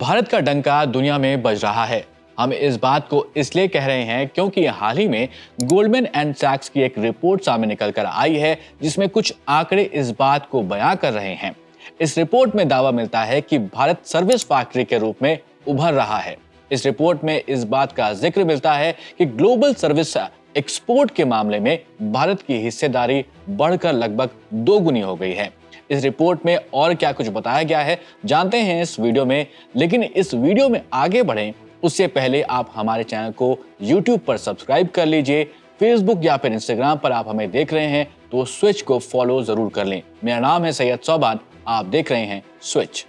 भारत का डंका दुनिया में बज रहा है। हम इस बात को इसलिए कह रहे हैं क्योंकि हाल ही में गोल्डमैन एंड सैक्स की एक रिपोर्ट सामने निकल कर आई है, जिसमें कुछ आंकड़े इस बात को बयां कर रहे हैं। इस रिपोर्ट में दावा मिलता है कि भारत सर्विस फैक्ट्री के रूप में उभर रहा है। इस रिपोर्ट में इस बात का जिक्र मिलता है कि ग्लोबल सर्विस एक्सपोर्ट के मामले में भारत की हिस्सेदारी बढ़कर लगभग दोगुनी हो गई है। इस रिपोर्ट में और क्या कुछ बताया गया है जानते हैं इस वीडियो में। लेकिन इस वीडियो में आगे बढ़ें उससे पहले आप हमारे चैनल को YouTube पर सब्सक्राइब कर लीजिए। फेसबुक या फिर इंस्टाग्राम पर आप हमें देख रहे हैं तो स्विच को फॉलो जरूर कर लें। मेरा नाम है सैयद सोबान, आप देख रहे हैं स्विच।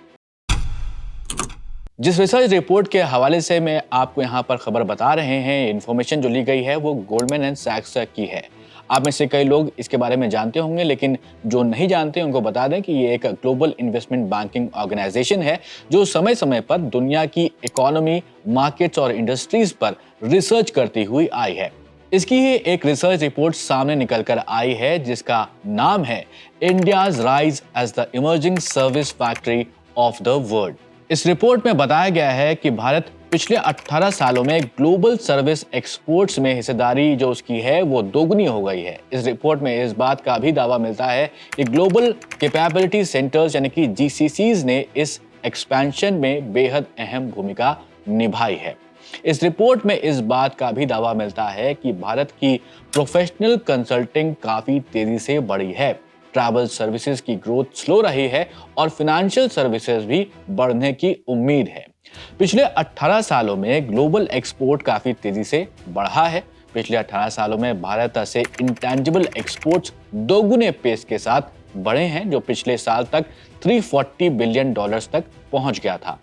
जिस रिसर्च रिपोर्ट के हवाले से मैं आपको यहाँ पर खबर बता रहे हैं, इन्फॉर्मेशन जो ली गई है वो गोल्डमैन एंड सैक्स की है। आप में से कई लोग इसके बारे में जानते होंगे, लेकिन जो नहीं जानते उनको बता दें कि ये एक ग्लोबल इन्वेस्टमेंट बैंकिंग ऑर्गेनाइजेशन है जो समय समय पर दुनिया की इकोनॉमी, मार्केट्स और इंडस्ट्रीज पर रिसर्च करती हुई आई है। इसकी ही एक रिसर्च रिपोर्ट सामने निकल कर आई है जिसका नाम है India's rise as the emerging service factory of the world. इस रिपोर्ट में बताया गया है कि भारत पिछले 18 सालों में ग्लोबल सर्विस एक्सपोर्ट्स में हिस्सेदारी जो उसकी है वो दोगुनी हो गई है। इस रिपोर्ट में इस बात का भी दावा मिलता है कि ग्लोबल कैपेबिलिटी सेंटर्स यानी कि जीसीसीज ने इस एक्सपेंशन में बेहद अहम भूमिका निभाई है। इस रिपोर्ट में इस बात का भी दावा मिलता है कि भारत की प्रोफेशनल कंसल्टिंग काफी तेजी से बढ़ी है। ट्रैवल सर्विसेज की ग्रोथ स्लो रही है और फाइनेंशियल सर्विसेज भी बढ़ने की उम्मीद है। पिछले 18 सालों में ग्लोबल एक्सपोर्ट काफी तेजी से बढ़ा है। पिछले 18 सालों में भारत से इंटेंजिबल एक्सपोर्ट्स दोगुने पेस के साथ बढ़े हैं, जो पिछले साल तक 340 बिलियन डॉलर्स तक पहुंच गया था।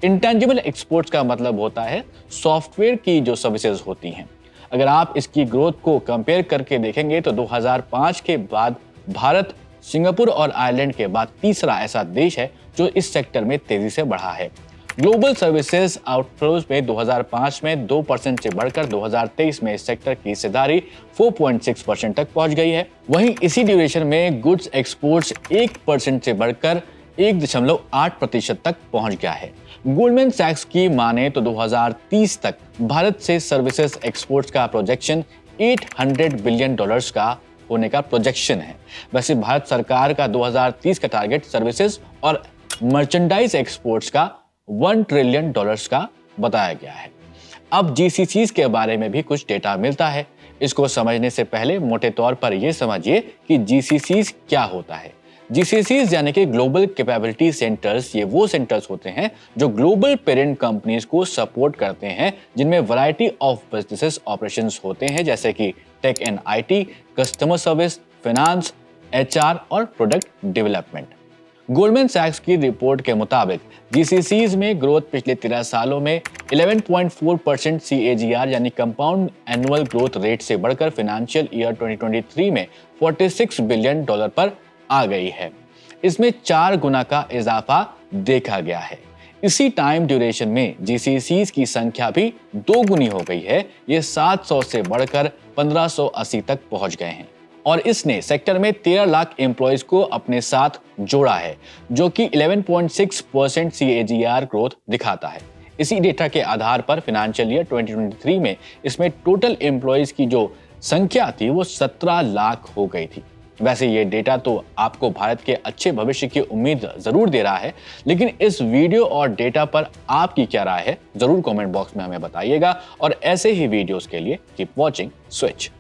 इंटेंजिबल एक्सपोर्ट्स का मतलब होता है सॉफ्टवेयर की जो सर्विसेज होती हैं। अगर आप इसकी ग्रोथ को कंपेयर करके देखेंगे तो 2005 के बाद भारत सिंगापुर और आयरलैंड के बाद तीसरा ऐसा देश है जो इस सेक्टर में तेजी से बढ़ा है। ग्लोबल सर्विसेज आउटफ्लोज में 2005 में 2% से बढ़कर 2023 में इस सेक्टर की हिस्सेदारी 4.6% तक पहुंच गई है। वहीं इसी ड्यूरेशन में गुड्स एक्सपोर्ट्स 1% से बढ़कर 1.8% तक पहुंच गया है। गोल्डमैन सैक्स की माने तो 2030 तक भारत से सर्विसेज एक्सपोर्ट्स का प्रोजेक्शन 800 बिलियन डॉलर्स का होने का प्रोजेक्शन है। वैसे भारत सरकार का 2030 का टारगेट सर्विसेज और मर्चेंडाइज एक्सपोर्ट्स का 1 ट्रिलियन डॉलर्स का बताया गया है। अब जीसीसीज के बारे में भी कुछ डेटा मिलता है। इसको समझने से पहले मोटे तौर पर यह समझिए कि जीसीसीज क्या होता है। जीसीसीज यानी कि ग्लोबल कैपेबिलिटी सेंटर्स, ये वो सेंटर्स होते हैं जो ग्लोबल पेरेंट कंपनीज को सपोर्ट करते हैं, जिनमें वैरायटी ऑफ बिजनेसेस ऑपरेशंस होते हैं जैसे कि tech and IT, customer service, finance, HR और प्रोडक्ट डेवलपमेंट। गोल्डमैन सैक्स की रिपोर्ट के मुताबिक जीसीसीज में ग्रोथ पिछले 13 सालों में 11.4% CAGR यानी कंपाउंड एनुअल ग्रोथ रेट से बढ़कर फाइनेंशियल ईयर 2023 में 46 बिलियन डॉलर पर आ गई है। इसमें 4 गुना का इजाफा देखा गया है। इसी टाइम ड्यूरेशन में जीसीसीज की संख्या भी दोगुनी हो गई है। ये 700 से बढ़कर 1580 तक पहुंच गए हैं और इसने सेक्टर में 13 लाख एम्प्लॉयज को अपने साथ जोड़ा है, जो कि 11.6% CAGR ग्रोथ दिखाता है। इसी डेटा के आधार पर फाइनेंशियल ईयर 2023 में इसमें टोटल एम्प्लॉयज की जो संख्या थी वो 17 लाख हो गई थी। वैसे ये डेटा तो आपको भारत के अच्छे भविष्य की उम्मीद जरूर दे रहा है, लेकिन इस वीडियो और डेटा पर आपकी क्या राय है जरूर कमेंट बॉक्स में हमें बताइएगा। और ऐसे ही वीडियोस के लिए कीप वॉचिंग स्विच।